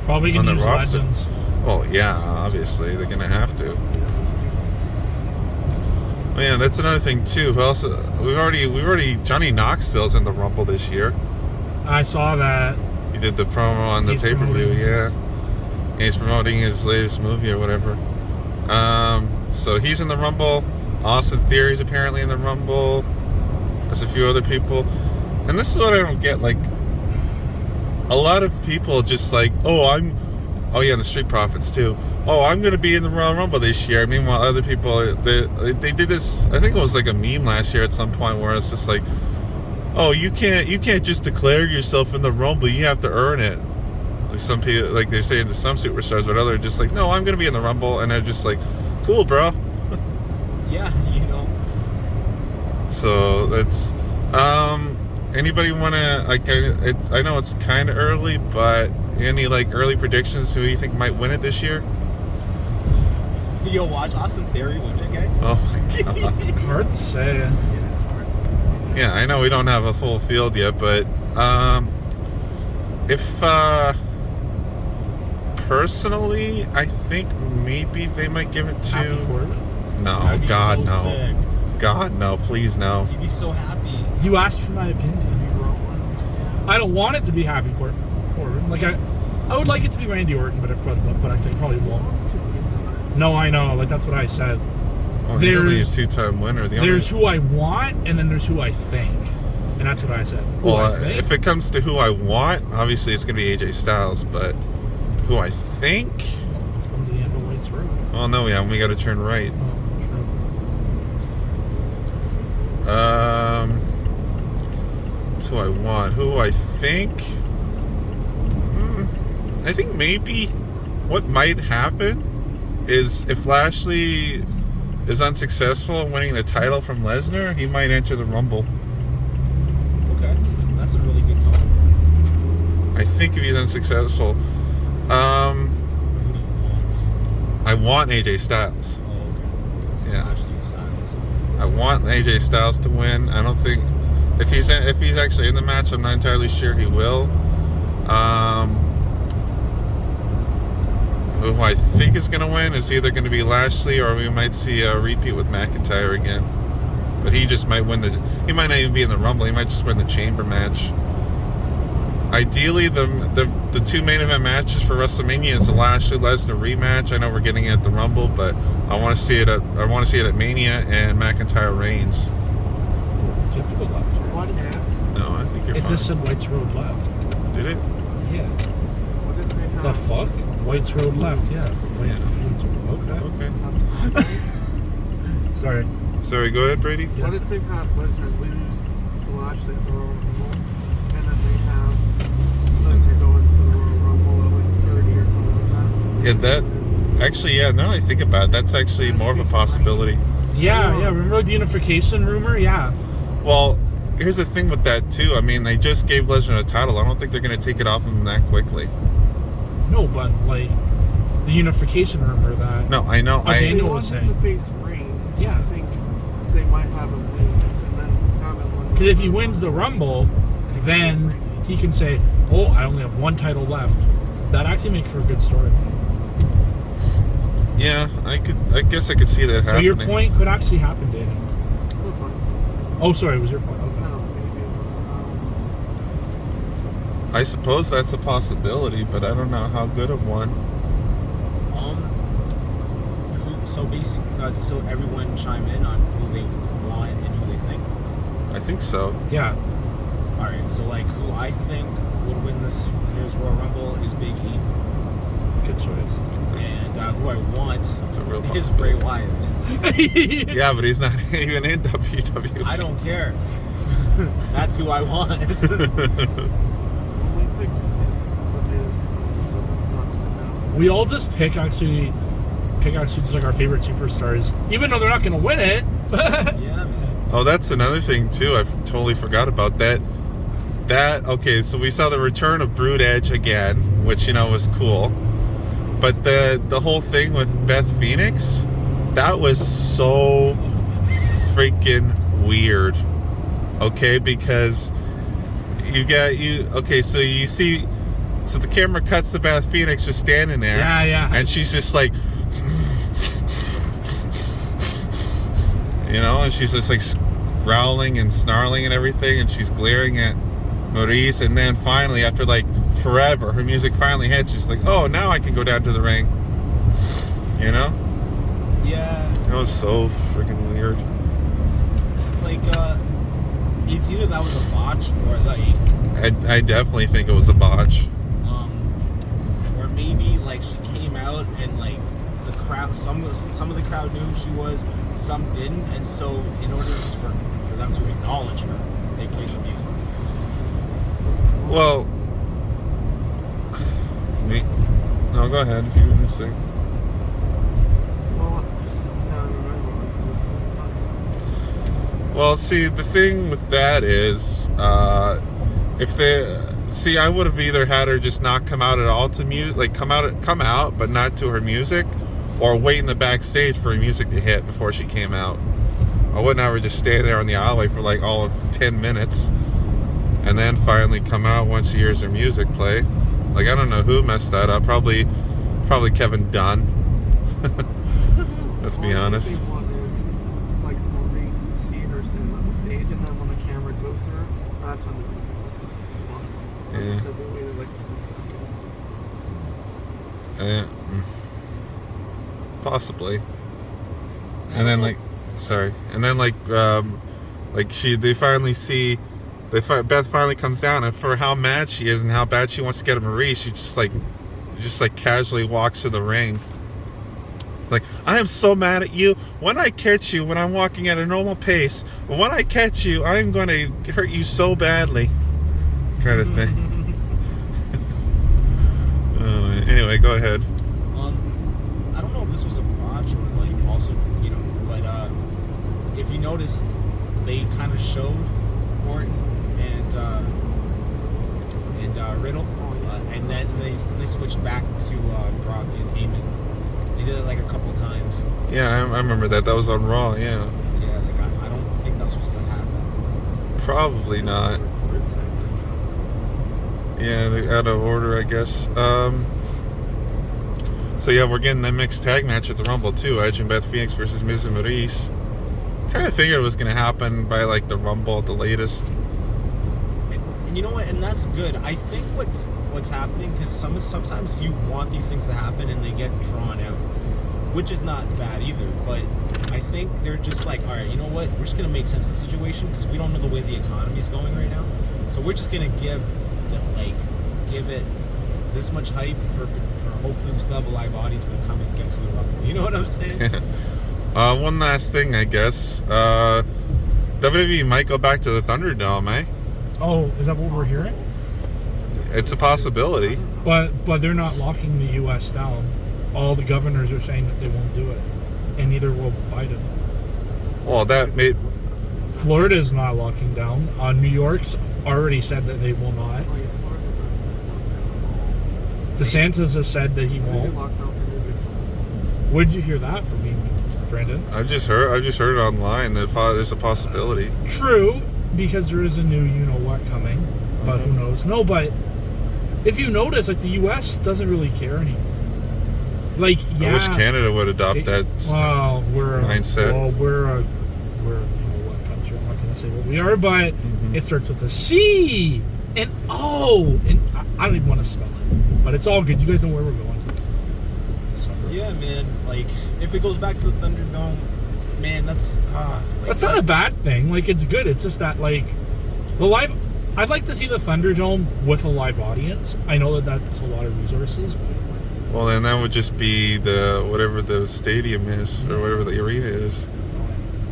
Speaker 1: probably gonna use
Speaker 2: roster.
Speaker 1: legends.
Speaker 2: Oh yeah, obviously they're gonna have to. Oh, yeah, that's another thing too. Also, we've already Johnny Knoxville's in the Rumble this year.
Speaker 1: I saw that.
Speaker 2: He did the promo on the pay-per-view, yeah. And he's promoting his latest movie or whatever. So he's in the Rumble. Austin Theory's apparently in the Rumble. There's a few other people. And this is what I don't get. Like, a lot of people just like, oh yeah, the Street Profits too. Oh, I'm going to be in the Royal Rumble this year. Meanwhile, other people, they did this, I think it was like a meme last year at some point where it's just like, oh, you can't just declare yourself in the Rumble. You have to earn it. Like some people, like they're saying to some superstars, but others are just like, no, I'm gonna be in the Rumble, and they're just like, cool, bro.
Speaker 3: Yeah, you know.
Speaker 2: So that's anybody want to like? I know it's kind of early, but any like early predictions who you think might win it this year?
Speaker 3: Yo, watch Austin Theory win it, okay?
Speaker 2: Oh my god.
Speaker 1: Hard to say.
Speaker 4: Yeah, it's hard.
Speaker 2: Yeah, I know we don't have a full field yet, but if personally, I think maybe they might give it to.
Speaker 1: Happy Corbin?
Speaker 2: No,
Speaker 3: That'd be
Speaker 2: God,
Speaker 3: so
Speaker 2: no.
Speaker 3: sick.
Speaker 2: God, no, please, no.
Speaker 3: He'd be so happy.
Speaker 1: You asked for my opinion.
Speaker 4: Rollins, yeah.
Speaker 1: I don't want it to be Happy Corbin. Like I would like it to be Randy Orton, but I probably won't. No, I know. Like that's what I said.
Speaker 2: Oh, he's only a two-time winner.
Speaker 1: There's who I want, and then there's who I think, and that's what I said. Who
Speaker 2: Well,
Speaker 1: I think?
Speaker 2: if it comes to who I want, obviously it's going to be AJ Styles, but who I think?
Speaker 1: From the end of White's Road.
Speaker 2: Oh, no, yeah, we got to turn right.
Speaker 1: Oh, true.
Speaker 2: That's who I want. Who I think? I think maybe what might happen is if Lashley is unsuccessful in winning the title from Lesnar, he might enter the Rumble.
Speaker 3: Okay, that's a really good call.
Speaker 2: I think if he's unsuccessful.
Speaker 3: Who do you want?
Speaker 2: I want AJ Styles.
Speaker 3: Oh, okay. So
Speaker 2: Yeah.
Speaker 3: Lashley Styles.
Speaker 2: I want AJ Styles to win. I don't think if he's actually in the match, I'm not entirely sure he will. Who I think is going to win is either going to be Lashley, or we might see a repeat with McIntyre again. But he just might win he might not even be in the Rumble. He might just win the Chamber match. Ideally, the two main event matches for WrestleMania is the Lashley Lesnar rematch. I know we're getting it at the Rumble, but I want to see it at Mania and McIntyre Reigns.
Speaker 1: Do you have to go left here?
Speaker 4: What if?
Speaker 2: No, I think you're
Speaker 1: It
Speaker 2: fine.
Speaker 1: just said White's Road left.
Speaker 2: Did it?
Speaker 1: Yeah.
Speaker 4: What if they have?
Speaker 1: The fuck? White's Road left, yeah. White's Okay.
Speaker 2: Okay.
Speaker 1: Sorry.
Speaker 2: Sorry, go ahead, Brady.
Speaker 4: What if they have Lesnar lose to Lashley at the Royal Rumble, and then they have Lesnar go into the Royal Rumble at like 30 or something like that?
Speaker 2: Yeah, that actually, yeah. Now that I think about it, that's actually more of a possibility.
Speaker 1: Yeah. Remember the unification rumor? Yeah.
Speaker 2: Well, here's the thing with that too. I mean, they just gave Lesnar a title. I don't think they're going to take it off him that quickly.
Speaker 1: No, but like the unification rumor that.
Speaker 2: No, I know.
Speaker 1: Okay.
Speaker 4: They
Speaker 1: Daniel
Speaker 4: want
Speaker 1: was
Speaker 4: him
Speaker 1: saying.
Speaker 4: to face Reigns.
Speaker 1: Yeah.
Speaker 4: I think they might have him lose and then have him win.
Speaker 1: Because if he wins the Rumble, then he can say, "Oh, I only have one title left." That actually makes for a good story.
Speaker 2: Yeah, I guess I could see that
Speaker 1: So
Speaker 2: happening.
Speaker 1: your point could actually happen, Danny.
Speaker 4: That's fine.
Speaker 1: Oh, sorry, it was your point. Okay.
Speaker 4: No, maybe.
Speaker 2: I suppose that's a possibility, but I don't know how good of one.
Speaker 3: So basically, so everyone chime in on who they want and who they think.
Speaker 2: I think so.
Speaker 1: Yeah.
Speaker 3: All right, so like who I think would win this year's Royal Rumble is Big E,
Speaker 1: Good choice.
Speaker 3: and who I want
Speaker 2: That's a real
Speaker 3: is Bray
Speaker 2: possibility.
Speaker 3: Wyatt.
Speaker 2: Yeah, but he's not even in WWE.
Speaker 3: I don't care. That's who I want.
Speaker 4: Well, we pick what it is to win, so that's not gonna matter.
Speaker 1: We all just pick actually just like our favorite superstars, even though they're not going to win it.
Speaker 3: Yeah, man.
Speaker 2: Oh, that's another thing too. I totally forgot about that. Okay, so we saw the return of Brood Edge again, which was cool. But the whole thing with Beth Phoenix, that was so freaking weird. Okay, because so you see, so the camera cuts to Beth Phoenix just standing there.
Speaker 1: Yeah.
Speaker 2: And she's just like, and she's just like growling and snarling and everything, and she's glaring at Maurice, and then finally, after like forever, her music finally hits. She's like, oh, now I can go down to the ring.
Speaker 3: Yeah.
Speaker 2: It was so freaking weird.
Speaker 3: Like, it's either that was a botch or like,
Speaker 2: I definitely think it was a botch.
Speaker 3: or maybe like she came out and like the crowd, some of the crowd knew who she was, some didn't, and so in order for them to acknowledge her, they played the music.
Speaker 2: Well, Me? No, go ahead. You can say.
Speaker 4: Well, no, I remember what
Speaker 2: Well, see, the thing with that is, if they see, I would have either had her just not come out at all to mute, like come out, but not to her music, or wait in the backstage for her music to hit before she came out. I wouldn't have her just stay there on the alleyway for like all of 10 minutes, and then finally come out once she hears her music play. Like, I don't know who messed that up. Probably Kevin Dunn. Let's be honest.
Speaker 4: They wanted, like, Maurice to see her stand on the stage, and then when the camera goes to her, that's when the music was supposed to come on.
Speaker 2: Yeah.
Speaker 4: So they waited like 10 seconds.
Speaker 2: Possibly. And then Beth finally comes down, and for how mad she is and how bad she wants to get at Marie, she just casually walks to the ring. Like, I am so mad at you. When I catch you when I'm walking at a normal pace, but when I catch you, I'm going to hurt you so badly. Kind of thing. Anyway, go ahead.
Speaker 3: I don't know if this was a botch or like also, but if you noticed, they kind of showed Orton and Riddle, and then they switched back to Brock and Eamon. They did it like a couple times.
Speaker 2: Yeah, I remember that. That was on Raw. Yeah.
Speaker 3: Yeah, like I don't think that's supposed to happen.
Speaker 2: Probably not. Yeah, they're out of order, I guess. So yeah, we're getting the mixed tag match at the Rumble too. Edge and Beth Phoenix versus Miz and Maurice. Kind of figured it was going to happen by like the Rumble at the latest.
Speaker 3: And you know what? And that's good. I think what's happening, because sometimes you want these things to happen and they get drawn out, which is not bad either. But I think they're just like, all right, you know what? We're just going to make sense of the situation because we don't know the way the economy is going right now. So we're just going to give it this much hype for hopefully we still have a live audience by the time we get to the Rumble. You know what I'm saying?
Speaker 2: One last thing, I guess. WWE might go back to the Thunderdome, eh?
Speaker 1: Oh, is that what we're hearing?
Speaker 2: It's a possibility.
Speaker 1: But they're not locking the U.S. down. All the governors are saying that they won't do it, and neither will Biden.
Speaker 2: Well, that made...
Speaker 1: Florida's not locking down. New York's already said that they will not. DeSantis has said that he won't. Where did you hear that from me, Brandon?
Speaker 2: I just heard it online that there's a possibility.
Speaker 1: True, because there is a new you-know-what coming, but who knows? No, but if you notice, like, the U.S. doesn't really care anymore. Like, yeah.
Speaker 2: I wish Canada would adopt that mindset.
Speaker 1: We're you know what country? I'm not going to say what we are, but it starts with a C and O, and I don't even want to spell it. But it's all good. You guys know where we're going.
Speaker 3: Yeah, man. Like, if it goes back to the Thunderdome, man, that's
Speaker 1: not a bad thing. Like, it's good. It's just that, like, the live... I'd like to see the Thunderdome with a live audience. I know that's a lot of resources. But...
Speaker 2: Well, then that would just be whatever the stadium is, or whatever the arena is.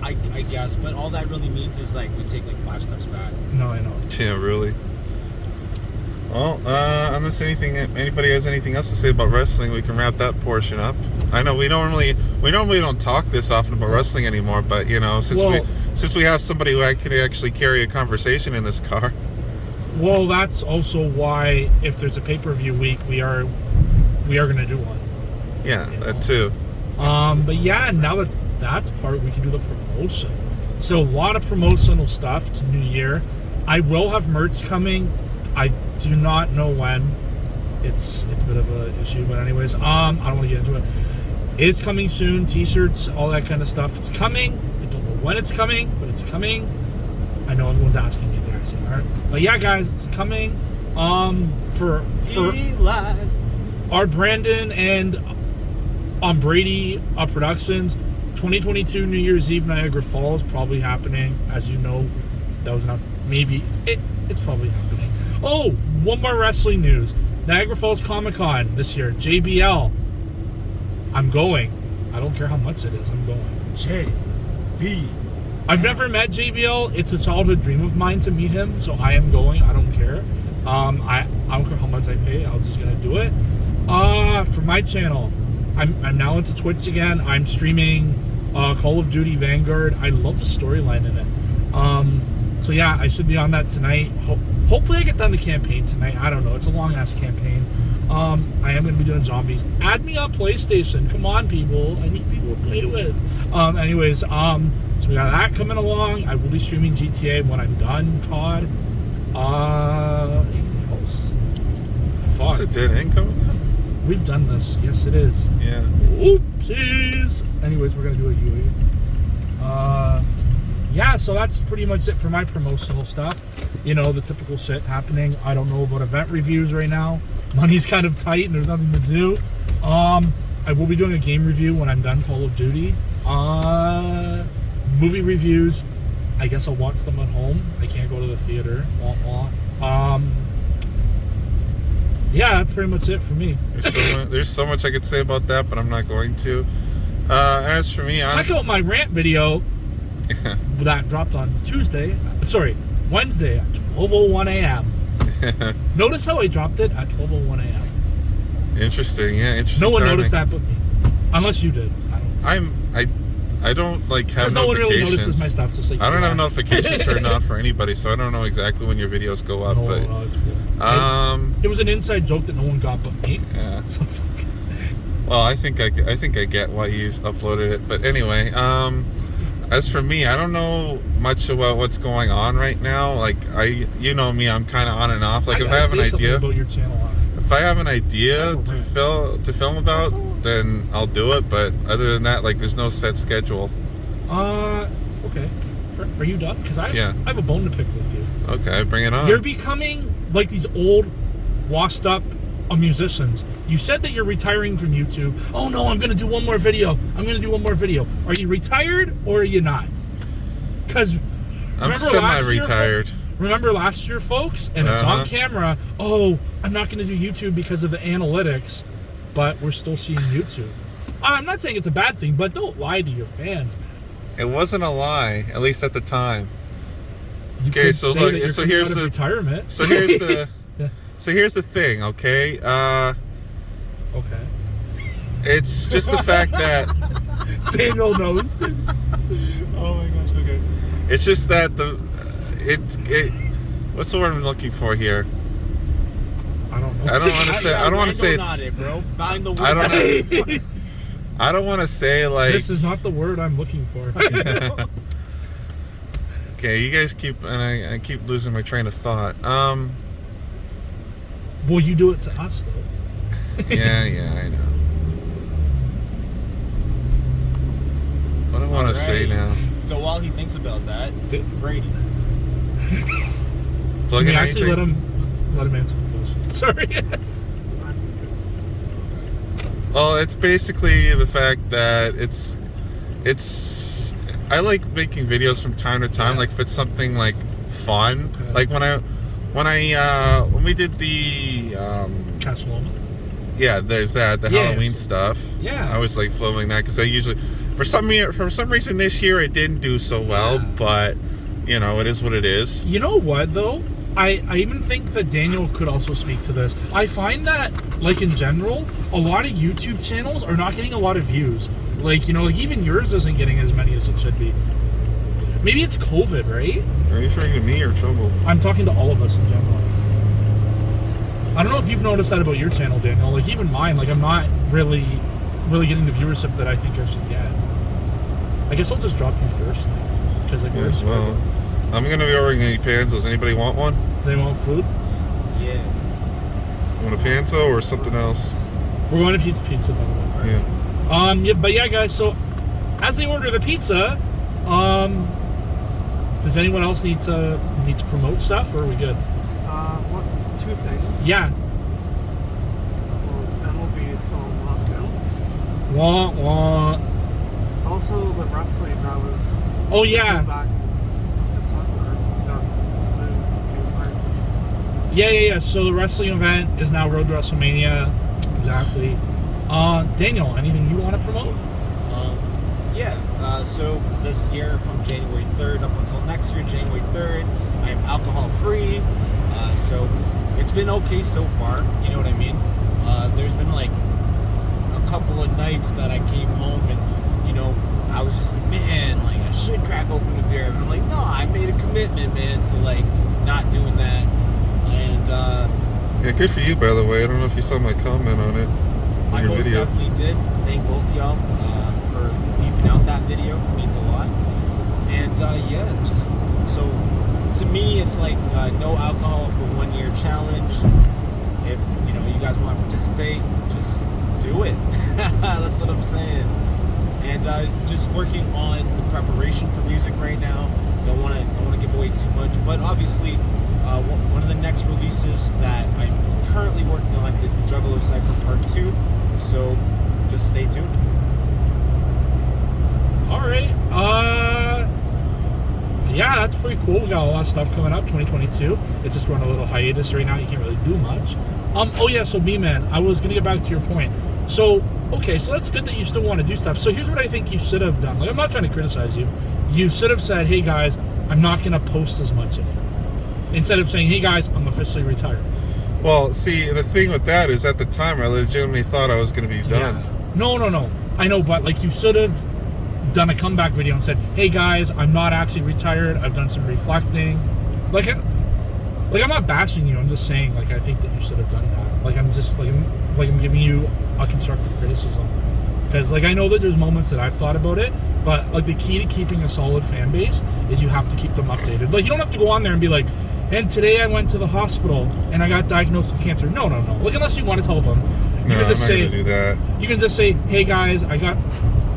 Speaker 3: I guess, but all that really means is, like, we take, like, 5 steps back.
Speaker 1: No, I know.
Speaker 2: Yeah, really. Well, unless anybody has anything else to say about wrestling, we can wrap that portion up. I know we normally don't talk this often about wrestling anymore, but since we have somebody who can actually carry a conversation in this car.
Speaker 1: Well, that's also why if there's a pay-per-view week, we are going to do one.
Speaker 2: Yeah, that too.
Speaker 1: But yeah, now that's part, we can do the promotion. So a lot of promotional stuff. It's New Year. I will have merch coming. I do not know when. It's a bit of an issue, but anyways, I don't want to get into it. It's coming soon. T-shirts, all that kind of stuff. It's coming. I don't know when it's coming, but it's coming. I know everyone's asking me if they're asking. All right, but yeah, guys, it's coming. For our Brandon and Brady Productions, 2022 New Year's Eve Niagara Falls probably happening. As you know, that was not maybe it's probably happening. Oh, one more wrestling news. Niagara Falls Comic-Con this year. JBL. I'm going. I don't care how much it is. I'm going.
Speaker 3: JB.
Speaker 1: I've never met JBL. It's a childhood dream of mine to meet him, so I am going. I don't care. I don't care how much I pay. I'm just going to do it. For my channel, I'm now into Twitch again. I'm streaming Call of Duty Vanguard. I love the storyline in it. So yeah, I should be on that tonight. Hopefully I get done the campaign tonight. I don't know. It's a long-ass campaign. I am going to be doing zombies. Add me on PlayStation. Come on, people. I need people to play with. Anyways, so we got that coming along. I will be streaming GTA when I'm done, COD. Anything else? Fuck.
Speaker 2: Is it dead end coming up?
Speaker 1: We've done this. Yes, it is.
Speaker 2: Yeah.
Speaker 1: Oopsies. Anyways, we're going to do a UE. Yeah, so that's pretty much it for my promotional stuff. You know, the typical shit happening. I don't know about event reviews right now. Money's kind of tight and there's nothing to do. I will be doing a game review when I'm done Call of Duty. Movie reviews, I guess I'll watch them at home. I can't go to the theater. Wah, wah. Yeah, that's pretty much it for me.
Speaker 2: There's so much I could say about that, but I'm not going to. As for me,
Speaker 1: check out my rant video that dropped on Wednesday at 12:01 a.m. Notice how I dropped it at 12:01 a.m.
Speaker 2: Interesting, yeah, interesting.
Speaker 1: No one
Speaker 2: timing.
Speaker 1: noticed that but me, unless you did.
Speaker 2: I don't like have
Speaker 1: because no one really
Speaker 2: notifications.
Speaker 1: notices my stuff. Just like
Speaker 2: I don't have notifications turned on for anybody, so I don't know exactly when your videos go up.
Speaker 1: No, it's cool. It was an inside joke that no one got but me.
Speaker 2: Yeah.
Speaker 1: So it's like,
Speaker 2: well, I think I get why you uploaded it, but anyway, as for me, I don't know much about what's going on right now. Like you know me, I'm kind of on and off. Like if I have an idea
Speaker 1: about your channel after.
Speaker 2: If I have an idea to film about, then I'll do it. But other than that, like there's no set schedule.
Speaker 1: Okay. Are you done? Because I have a bone to pick with you.
Speaker 2: Okay, bring it on.
Speaker 1: You're becoming like these old, washed up musicians. You said that you're retiring from YouTube. Oh no, I'm gonna do one more video. Are you retired or are you not? Because
Speaker 2: I'm semi-retired.
Speaker 1: Remember last year, folks? And it's on camera. Oh, I'm not gonna do YouTube because of the analytics, but we're still seeing YouTube. I'm not saying it's a bad thing, but don't lie to your fans, man.
Speaker 2: It wasn't a lie, at least at the time.
Speaker 1: Okay, so here's the retirement.
Speaker 2: So here's the so here's the thing, okay?
Speaker 1: Okay.
Speaker 2: It's just the fact that
Speaker 1: Daniel knows.
Speaker 2: Oh my gosh, okay. It's just that what's the word I'm looking for here?
Speaker 1: I don't know.
Speaker 2: I don't want to say it's.
Speaker 3: It, bro. Find the word.
Speaker 2: I don't want to say like.
Speaker 1: This is not the word I'm looking for.
Speaker 2: Okay, you guys I keep losing my train of thought.
Speaker 1: Well, you do it to us though.
Speaker 2: Yeah, I know. What do I want to say now?
Speaker 3: So while he thinks about that, Brady.
Speaker 2: Plug in
Speaker 1: actually
Speaker 2: anything?
Speaker 1: let him answer the question. Sorry.
Speaker 2: Well, it's basically the fact that it's. I like making videos from time to time. Like if it's something like fun,
Speaker 1: okay.
Speaker 2: Like when we did the
Speaker 1: Castloma.
Speaker 2: Yeah, there's that Halloween stuff.
Speaker 1: Yeah,
Speaker 2: I was like filming that because I usually for some reason this year it didn't do so well, but you know it is what it is.
Speaker 1: You know what though? I even think that Daniel could also speak to this. I find that, like in general, a lot of YouTube channels are not getting a lot of views. Like, you know, like even yours isn't getting as many as it should be. Maybe it's COVID, right?
Speaker 2: Are you referring to me or Trouble?
Speaker 1: I'm talking to all of us in general. I don't know if you've noticed that about your channel, Daniel. Like even mine, like I'm not really getting the viewership that I think I should get. I guess I'll just drop you first, because like
Speaker 2: yes, well, I'm gonna be ordering any panzos. Anybody want one?
Speaker 1: Does anyone want food?
Speaker 3: Yeah.
Speaker 2: You want a panzo or something else?
Speaker 1: We're going to Pizza, by the way.
Speaker 2: Yeah.
Speaker 1: Yeah, but yeah, guys. So as they order the pizza, does anyone else need to promote stuff, or are we good?
Speaker 4: Two things.
Speaker 1: Yeah.
Speaker 4: Well, MLB is still on lockout.
Speaker 1: Wah wah.
Speaker 4: Also, the wrestling that was.
Speaker 1: Oh yeah.
Speaker 4: Back in December got moved to March.
Speaker 1: Yeah. So the wrestling event is now Road to WrestleMania. Exactly. Daniel, anything you want to promote?
Speaker 3: So this year from January 3rd up until next year, January 3rd, I am alcohol free. So it's been okay so far, you know what I mean? there's been like a couple of nights that I came home and, you know, I was just like, man, like I should crack open a beer. And I'm like, no, I made a commitment, man. So like, not doing that. And
Speaker 2: yeah, good for you, by the way. I don't know if you saw my comment on it.
Speaker 3: I most definitely did. Thank both of y'all for peeping out that video. It means a lot. And yeah, just so to me, it's like no alcohol for 1 year challenge. If you know you guys want to participate, just do it. That's what I'm saying. And just working on the preparation for music right now. Don't want to give away too much, but obviously one of the next releases that I'm currently working on is the Juggalo Cypher Part 2. So just stay tuned.
Speaker 1: All right. Yeah, that's pretty cool. We got a lot of stuff coming up. 2022. It's just going a little hiatus right now. You can't really do much. Oh yeah. So Bman, I was gonna get back to your point. So okay, so that's good that you still want to do stuff. So here's what I think you should have done. Like, I'm not trying to criticize you. You should have said, hey guys, I'm not gonna post as much anymore. Instead of saying, hey guys, I'm officially retired.
Speaker 2: Well, see, the thing with that is at the time I legitimately thought I was going to be done.
Speaker 1: Yeah. No. I know, but like you should have done a comeback video and said, hey guys, I'm not actually retired. I've done some reflecting. Like I'm not bashing you. I'm just saying, like, I think that you should have done that. Like, I'm just, I'm giving you a constructive criticism. Because, like, I know that there's moments that I've thought about it, but, like, the key to keeping a solid fan base is you have to keep them updated. Like, you don't have to go on there and be like, and today I went to the hospital and I got diagnosed with cancer. No. Like, unless you want to tell them. You can just say,
Speaker 2: do that.
Speaker 1: You can just say, hey guys,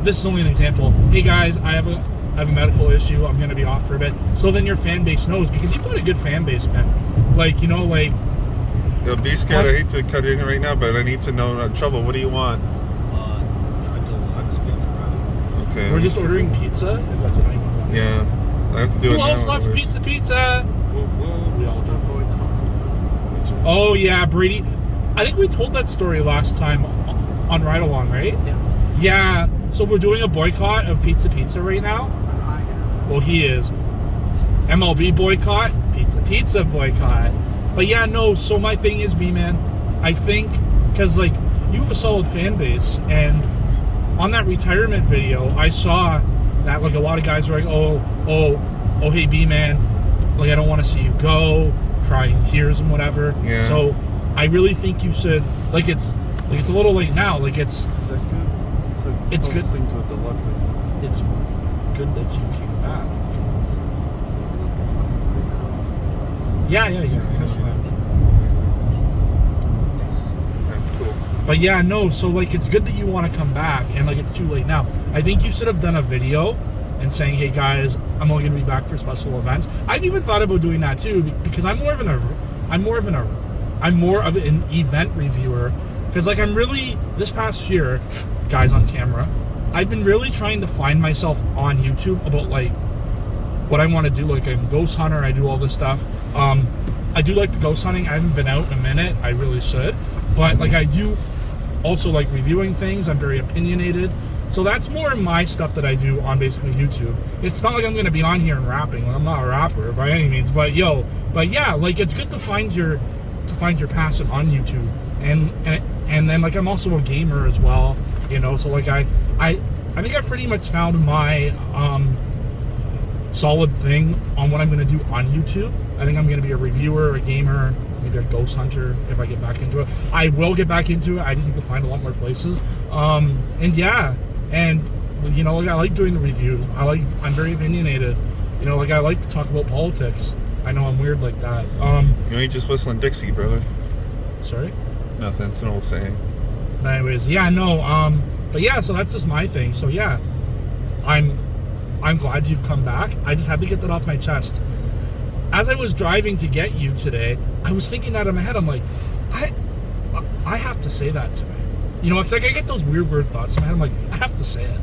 Speaker 1: this is only an example. Hey guys, I have a medical issue. I'm going to be off for a bit. So then your fan base knows, because you've got a good fan base, man. Like, you know, like...
Speaker 2: Yo, B-Scat, I hate to cut in right now, but I need to know, Trouble, what do you want?
Speaker 3: A deluxe pepperoni.
Speaker 2: Okay.
Speaker 1: We're just ordering pizza, if that's what I want.
Speaker 2: Yeah. I have to do it now.
Speaker 1: Who else loves pizza?
Speaker 4: We all done boycott.
Speaker 1: Oh, yeah, Brady. I think we told that story last time on Ride Along, right?
Speaker 4: Yeah.
Speaker 1: Yeah. So we're doing a boycott of pizza right now.
Speaker 4: I am.
Speaker 1: Well, he is. MLB boycott, pizza boycott. But yeah, no, so my thing is, B-Man, I think, because, like, you have a solid fan base, and on that retirement video, I saw that, like, a lot of guys were like, oh, hey, B-Man, like, I don't want to see you go, crying tears and whatever.
Speaker 2: Yeah.
Speaker 1: So I really think you should, like, it's a little late now, like,
Speaker 5: Is that good?
Speaker 1: It's good.
Speaker 5: Thing to a deluxe.
Speaker 1: it's good that you came back. Yeah, you can cuss me out.
Speaker 3: Yes.
Speaker 2: Okay, cool.
Speaker 1: But yeah, no, so like it's good that you want to come back, and like it's too late now. I think you should have done a video and saying, hey guys, I'm only gonna be back for special events. I've even thought about doing that too, because I'm more of an event reviewer. Because like this past year, guys on camera, I've been really trying to find myself on YouTube about like what I want to do. Like, I'm a ghost hunter, I do all this stuff. I do like the ghost hunting. I haven't been out in a minute. I really should. But like, I do also like reviewing things. I'm very opinionated. So that's more my stuff that I do on basically YouTube. It's not like I'm going to be on here and rapping. Like, I'm not a rapper by any means. But yeah, like it's good to find your passion on YouTube. And then like I'm also a gamer as well, you know. So like I think I've pretty much found my solid thing on what I'm going to do on YouTube. I think I'm going to be a reviewer, a gamer, maybe a ghost hunter if I get back into it. I will get back into it. I just need to find a lot more places. And yeah, and you know, like I like doing the reviews. I'm very opinionated. You know, like I like to talk about politics. I know I'm weird like that.
Speaker 2: You ain't just whistling Dixie, brother.
Speaker 1: Sorry?
Speaker 2: Nothing. It's an old saying.
Speaker 1: But anyways, yeah, no. But yeah, so that's just my thing. So yeah, I'm glad you've come back. I just had to get that off my chest. As I was driving to get you today, I was thinking that in my head. I'm like, I have to say that today. You know, it's like I get those weird thoughts in my head. I'm like, I have to say it.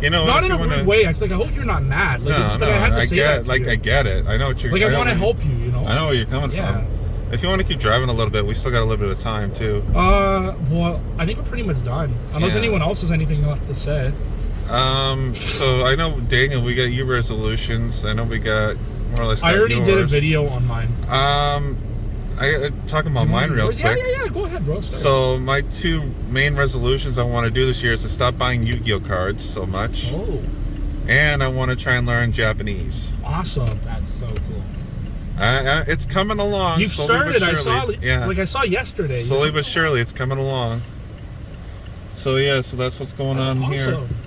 Speaker 2: You know,
Speaker 1: not in a weird way. It's like, I hope you're not mad. Like, it's like I had to say that to you.
Speaker 2: I get it. I know what you're.
Speaker 1: Like, I want to help you. You know.
Speaker 2: I know where you're coming from. If you want to keep driving a little bit, we still got a little bit of time too.
Speaker 1: Well, I think we're pretty much done. Unless anyone else has anything left to say.
Speaker 2: So I know, Daniel, we got your resolutions. I know we got more or less.
Speaker 1: I already did a video on mine.
Speaker 2: talking about mine real quick.
Speaker 1: Yeah. Go ahead, bro. Sorry.
Speaker 2: So my 2 main resolutions I want to do this year is to stop buying Yu-Gi-Oh cards so much.
Speaker 1: Oh,
Speaker 2: And I want to try and learn Japanese.
Speaker 1: awesome.
Speaker 3: That's so cool.
Speaker 2: It's coming along.
Speaker 1: You've
Speaker 2: slowly but
Speaker 1: started.
Speaker 2: surely.
Speaker 1: I saw yesterday.
Speaker 2: Slowly but surely, it's coming along. So yeah, so that's what's going
Speaker 1: That's
Speaker 2: on
Speaker 1: awesome.
Speaker 2: here.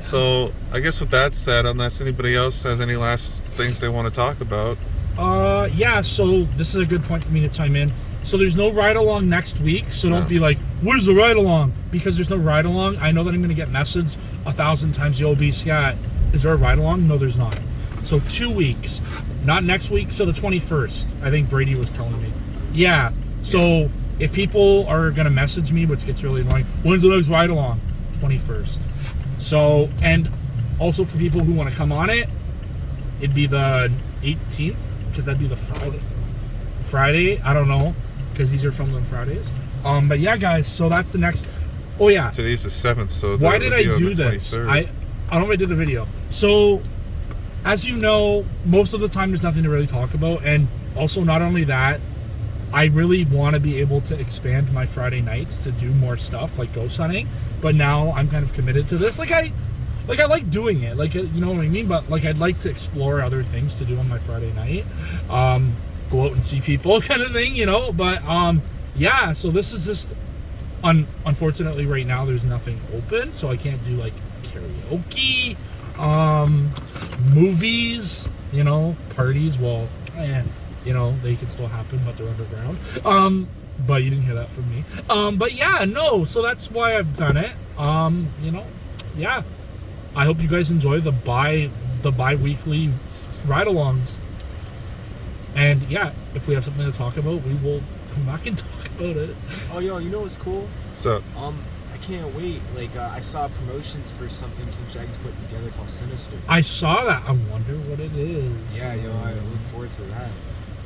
Speaker 2: So I guess with that said, unless anybody else has any last things they want to talk about.
Speaker 1: Yeah, so this is a good point for me to chime in. So there's no ride-along next week, so don't be like, where's the ride-along? Because there's no ride-along. I know that I'm going to get messaged 1,000 times, yo, B. Scott, is there a ride-along? No, there's not. So 2 weeks. Not next week, so the 21st, I think Brady was telling me. Yeah, so if people are going to message me, which gets really annoying, when's the next ride-along? 21st. So, and also for people who want to come on it, it'd be the 18th, because that'd be the Friday, I don't know, because these are filmed on Fridays. But yeah, guys, so that's the next. Oh yeah.
Speaker 2: Today's the 7th, so
Speaker 1: Why did I do this?
Speaker 2: 23rd.
Speaker 1: I don't know if I did a video. So, as you know, most of the time there's nothing to really talk about, and also not only that, I really want to be able to expand my Friday nights to do more stuff like ghost hunting. But now I'm kind of committed to this. I like doing it. Like, you know what I mean? But like, I'd like to explore other things to do on my Friday night. Go out and see people, kind of thing, you know. But yeah. So this is just unfortunately right now there's nothing open, so I can't do like karaoke, movies, you know, parties. Well, you know, they can still happen, but they're underground. But you didn't hear that from me. But yeah, no. So that's why I've done it. You know, yeah. I hope you guys enjoy the bi-weekly ride-alongs. And yeah, if we have something to talk about, we will come back and talk about it.
Speaker 3: Oh, yo, you know what's cool?
Speaker 2: So
Speaker 3: I can't wait. Like, I saw promotions for something King Shaggy's putting together called Sinister.
Speaker 1: I saw that. I wonder what it is.
Speaker 3: Yeah, yo, I look forward to that.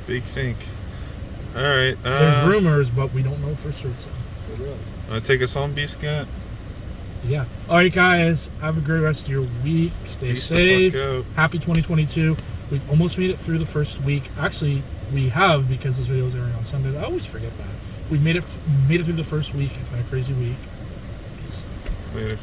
Speaker 2: big think. All right.
Speaker 1: There's rumors, but we don't know for certain.
Speaker 3: For real.
Speaker 2: Want to take us home, B. Scott?
Speaker 1: Yeah. All right, guys. Have a great rest of your week. Stay
Speaker 2: Peace the
Speaker 1: safe.
Speaker 2: fuck out.
Speaker 1: Happy 2022. We've almost made it through the first week. Actually, we have, because this video is airing on Sunday. I always forget that. We've made it through the first week. It's been a crazy week. Peace.
Speaker 2: Later.